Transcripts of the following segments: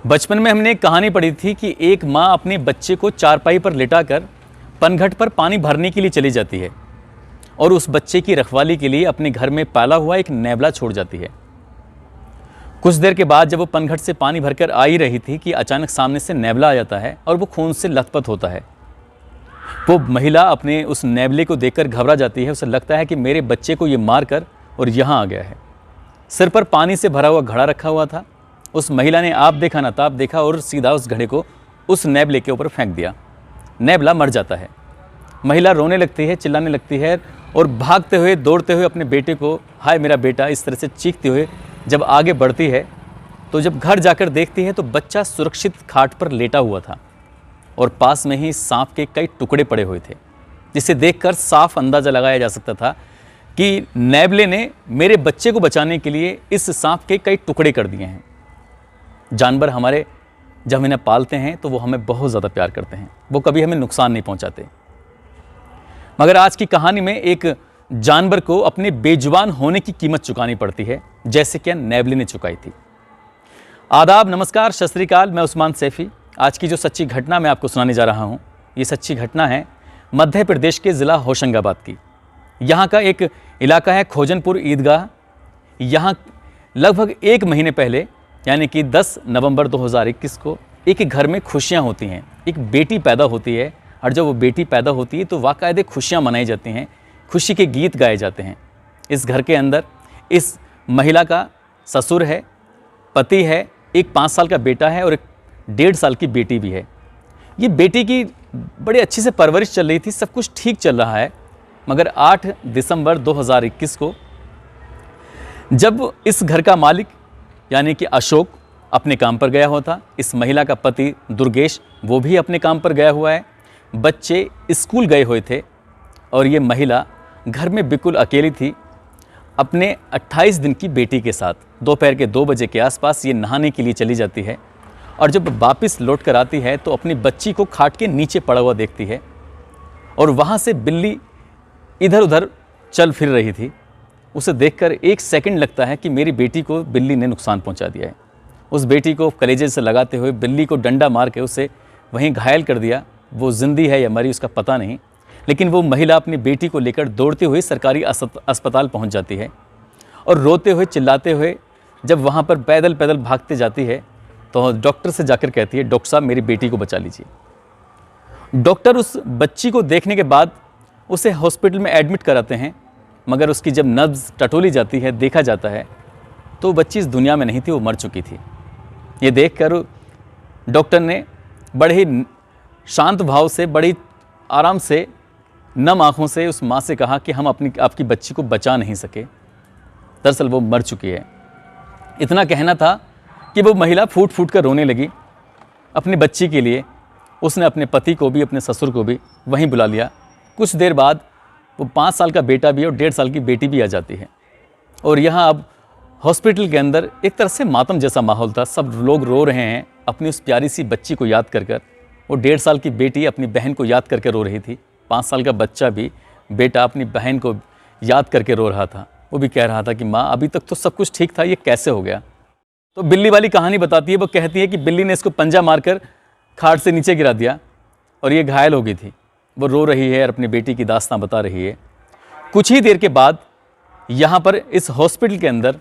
बचपन में हमने एक कहानी पढ़ी थी कि एक माँ अपने बच्चे को चारपाई पर लिटाकर पनघट पर पानी भरने के लिए चली जाती है और उस बच्चे की रखवाली के लिए अपने घर में पाला हुआ एक नेवला छोड़ जाती है। कुछ देर के बाद जब वो पनघट से पानी भरकर आ ही रही थी कि अचानक सामने से नेवला आ जाता है और वो खून से लथपथ होता है। वो महिला अपने उस नेवले को देखकर घबरा जाती है। उसे लगता है कि मेरे बच्चे को ये मार कर और यहाँ आ गया है। सिर पर पानी से भरा हुआ घड़ा रखा हुआ था। उस महिला ने आप देखा ना ताप देखा और सीधा उस घड़े को उस नेवले के ऊपर फेंक दिया। नेवला मर जाता है। महिला रोने लगती है, चिल्लाने लगती है और भागते हुए दौड़ते हुए अपने बेटे को, हाय मेरा बेटा, इस तरह से चीखते हुए जब आगे बढ़ती है तो जब घर जाकर देखती है तो बच्चा सुरक्षित खाट पर लेटा हुआ था और पास में ही सांप के कई टुकड़े पड़े हुए थे, जिसे देखकर साफ अंदाज़ा लगाया जा सकता था कि नेवले ने मेरे बच्चे को बचाने के लिए इस सांप के कई टुकड़े कर दिए हैं। जानवर हमारे जब हम इन्हें पालते हैं तो वो हमें बहुत ज़्यादा प्यार करते हैं, वो कभी हमें नुकसान नहीं पहुंचाते। मगर आज की कहानी में एक जानवर को अपने बेजुबान होने की कीमत चुकानी पड़ती है, जैसे कि नेवले ने चुकाई थी। आदाब, नमस्कार, सत श्री अकाल। मैं उस्मान सैफी। आज की जो सच्ची घटना मैं आपको सुनाने जा रहा हूँ, ये सच्ची घटना है मध्य प्रदेश के ज़िला होशंगाबाद की। यहाँ का एक इलाका है खोजनपुर ईदगाह। यहाँ लगभग एक महीने पहले यानी कि 10 नवंबर 2021 को एक घर में खुशियाँ होती हैं। एक बेटी पैदा होती है और जब वो बेटी पैदा होती है तो बाकायदे खुशियाँ मनाई जाती हैं, खुशी के गीत गाए जाते हैं। इस घर के अंदर इस महिला का ससुर है, पति है, एक 5 साल का बेटा है और एक 1.5 साल की बेटी भी है। ये बेटी की बड़े अच्छे से परवरिश चल रही थी, सब कुछ ठीक चल रहा है। मगर 8 दिसंबर 2021 को जब इस घर का मालिक यानी कि अशोक अपने काम पर गया हुआ था, इस महिला का पति दुर्गेश वो भी अपने काम पर गया हुआ है, बच्चे स्कूल गए हुए थे और ये महिला घर में बिल्कुल अकेली थी अपने 28 दिन की बेटी के साथ। दोपहर के 2 बजे के आसपास ये नहाने के लिए चली जाती है और जब वापस लौट कर आती है तो अपनी बच्ची को खाट के नीचे पड़ा हुआ देखती है और वहाँ से बिल्ली इधर उधर चल फिर रही थी। उसे देखकर 1 सेकंड लगता है कि मेरी बेटी को बिल्ली ने नुकसान पहुंचा दिया है। उस बेटी को कलेजे से लगाते हुए बिल्ली को डंडा मार के उसे वहीं घायल कर दिया। वो जिंदी है या मरी उसका पता नहीं, लेकिन वो महिला अपनी बेटी को लेकर दौड़ते हुए सरकारी अस्पताल पहुंच जाती है और रोते हुए चिल्लाते हुए जब वहाँ पर पैदल पैदल भागते जाती है तो डॉक्टर से जाकर कहती है, डॉक्टर साहब मेरी बेटी को बचा लीजिए। डॉक्टर उस बच्ची को देखने के बाद उसे हॉस्पिटल में एडमिट कराते हैं, मगर उसकी जब नब्ज़ टटोली जाती है, देखा जाता है तो बच्ची इस दुनिया में नहीं थी, वो मर चुकी थी। ये देखकर डॉक्टर ने बड़े ही शांत भाव से, बड़ी आराम से, नम आँखों से उस माँ से कहा कि हम आपकी बच्ची को बचा नहीं सके, दरअसल वो मर चुकी है। इतना कहना था कि वो महिला फूट फूट कर रोने लगी अपनी बच्ची के लिए। उसने अपने पति को भी, अपने ससुर को भी वहीं बुला लिया। कुछ देर बाद वो 5 साल का बेटा भी और 1.5 साल की बेटी भी आ जाती है और यहाँ अब हॉस्पिटल के अंदर एक तरह से मातम जैसा माहौल था। सब लोग रो रहे हैं अपनी उस प्यारी सी बच्ची को याद कर कर। वो 1.5 साल की बेटी अपनी बहन को याद करके रो रही थी। 5 साल का बच्चा भी, बेटा, अपनी बहन को याद करके रो रहा था। वो भी कह रहा था कि माँ अभी तक तो सब कुछ ठीक था, ये कैसे हो गया। तो बिल्ली वाली कहानी बताती है, वो कहती है कि बिल्ली ने इसको पंजा मारकर खाट से नीचे गिरा दिया और ये घायल हो गई थी। वो रो रही है और अपनी बेटी की दास्तां बता रही है। कुछ ही देर के बाद यहाँ पर इस हॉस्पिटल के अंदर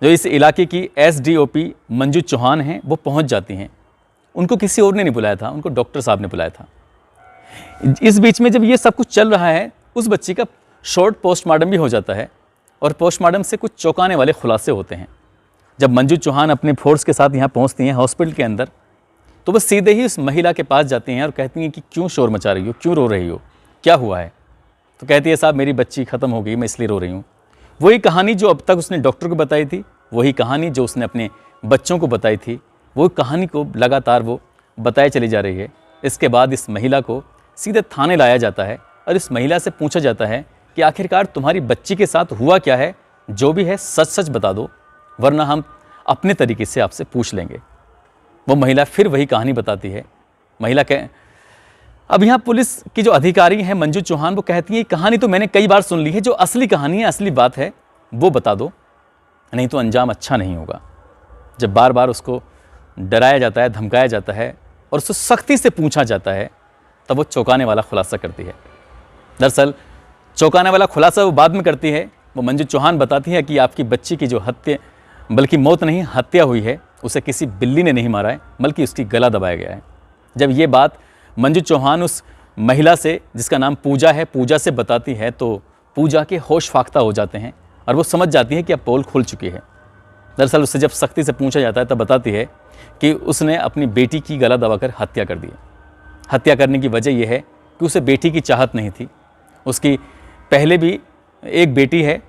जो इस इलाके की SDOP मंजू चौहान हैं वो पहुँच जाती हैं। उनको किसी और ने नहीं बुलाया था, उनको डॉक्टर साहब ने बुलाया था। इस बीच में जब ये सब कुछ चल रहा है, उस बच्ची का शॉर्ट पोस्टमार्टम भी हो जाता है और पोस्टमार्टम से कुछ चौंकाने वाले खुलासे होते हैं। जब मंजू चौहान अपने फोर्स के साथ यहाँ पहुँचती हैं हॉस्पिटल के अंदर, तो वो सीधे ही उस महिला के पास जाती हैं और कहती हैं कि क्यों शोर मचा रही हो, क्यों रो रही हो, क्या हुआ है। तो कहती है, साहब मेरी बच्ची ख़त्म हो गई, मैं इसलिए रो रही हूँ। वही कहानी जो अब तक उसने डॉक्टर को बताई थी, वही कहानी जो उसने अपने बच्चों को बताई थी, वो कहानी को लगातार वो बताए चली जा रही है। इसके बाद इस महिला को सीधे थाने लाया जाता है और इस महिला से पूछा जाता है कि आखिरकार तुम्हारी बच्ची के साथ हुआ क्या है, जो भी है सच सच बता दो, वरना हम अपने तरीके से आपसे पूछ लेंगे। वो महिला फिर वही कहानी बताती है। महिला अब यहाँ पुलिस की जो अधिकारी हैं मंजू चौहान, वो कहती है कहानी तो मैंने कई बार सुन ली है, जो असली कहानी है, असली बात है वो बता दो, नहीं तो अंजाम अच्छा नहीं होगा। जब बार बार उसको डराया जाता है, धमकाया जाता है और उससे सख्ती से पूछा जाता है, तब वो चौंकाने वाला खुलासा करती है। दरअसल चौंकाने वाला खुलासा वो बाद में करती है। वो मंजू चौहान बताती है कि आपकी बच्ची की जो हत्या, बल्कि मौत नहीं हत्या हुई है, उसे किसी बिल्ली ने नहीं मारा है, बल्कि उसकी गला दबाया गया है। जब ये बात मंजू चौहान उस महिला से, जिसका नाम पूजा है, पूजा से बताती है, तो पूजा के होश फाख्ता हो जाते हैं और वो समझ जाती है कि अब पोल खुल चुकी है। दरअसल उससे जब सख्ती से पूछा जाता है तब बताती है कि उसने अपनी बेटी की गला दबाकर हत्या कर दी। हत्या करने की वजह यह है कि उसे बेटी की चाहत नहीं थी। उसकी पहले भी एक बेटी है,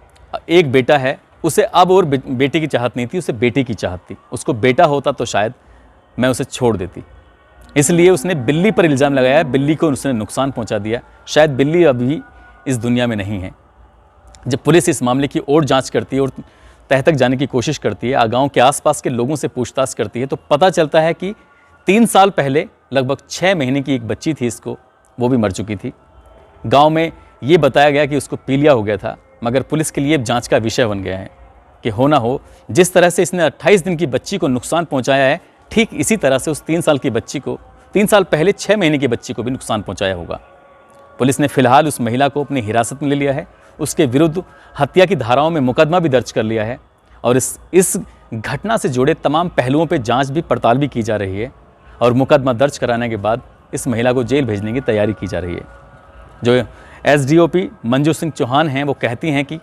एक बेटा है, उसे अब और बेटी की चाहत नहीं थी, उसे बेटी की चाहत थी। उसको बेटा होता तो शायद मैं उसे छोड़ देती। इसलिए उसने बिल्ली पर इल्ज़ाम लगाया, बिल्ली को उसने नुकसान पहुंचा दिया। शायद बिल्ली अभी इस दुनिया में नहीं है। जब पुलिस इस मामले की और जांच करती है और तह तक जाने की कोशिश करती है, गांव के आसपास के लोगों से पूछताछ करती है, तो पता चलता है कि 3 साल पहले लगभग 6 महीने की एक बच्ची थी, इसको वो भी मर चुकी थी। गांव में ये बताया गया कि उसको पीलिया हो गया था, मगर पुलिस के लिए जांच का विषय बन गया है कि हो ना हो, जिस तरह से इसने 28 दिन की बच्ची को नुकसान पहुंचाया है, ठीक इसी तरह से उस 3 साल की बच्ची को, 3 साल पहले 6 महीने की बच्ची को भी नुकसान पहुंचाया होगा। पुलिस ने फिलहाल उस महिला को अपनी हिरासत में ले लिया है। उसके विरुद्ध हत्या की धाराओं में मुकदमा भी दर्ज कर लिया है और इस घटना से जुड़े तमाम पहलुओं पर जांच भी पड़ताल भी की जा रही है और मुकदमा दर्ज कराने के बाद इस महिला को जेल भेजने की तैयारी की जा रही है। जो एसडीओपी मंजू सिंह चौहान हैं, वो कहती हैं कि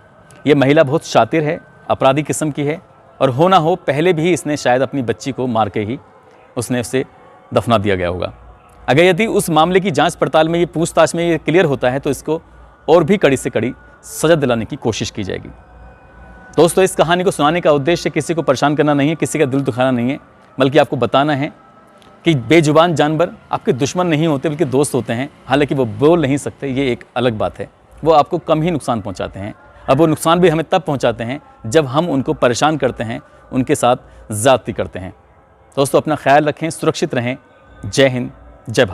ये महिला बहुत शातिर है, अपराधी किस्म की है और हो ना हो पहले भी इसने शायद अपनी बच्ची को मार के ही उसने उसे दफना दिया गया होगा। अगर यदि उस मामले की जांच पड़ताल में, ये पूछताछ में ये क्लियर होता है, तो इसको और भी कड़ी से कड़ी सजा दिलाने की कोशिश की जाएगी। दोस्तों, इस कहानी को सुनाने का उद्देश्य किसी को परेशान करना नहीं है, किसी का दिल दुखाना नहीं है, बल्कि आपको बताना है कि बेजुबान जानवर आपके दुश्मन नहीं होते, बल्कि दोस्त होते हैं। हालांकि वो बोल नहीं सकते, ये एक अलग बात है। वो आपको कम ही नुकसान पहुंचाते हैं। अब वो नुकसान भी हमें तब पहुंचाते हैं जब हम उनको परेशान करते हैं, उनके साथ ज़्यादती करते हैं। दोस्तों, अपना ख्याल रखें, सुरक्षित रहें। जय हिंद, जय भारत।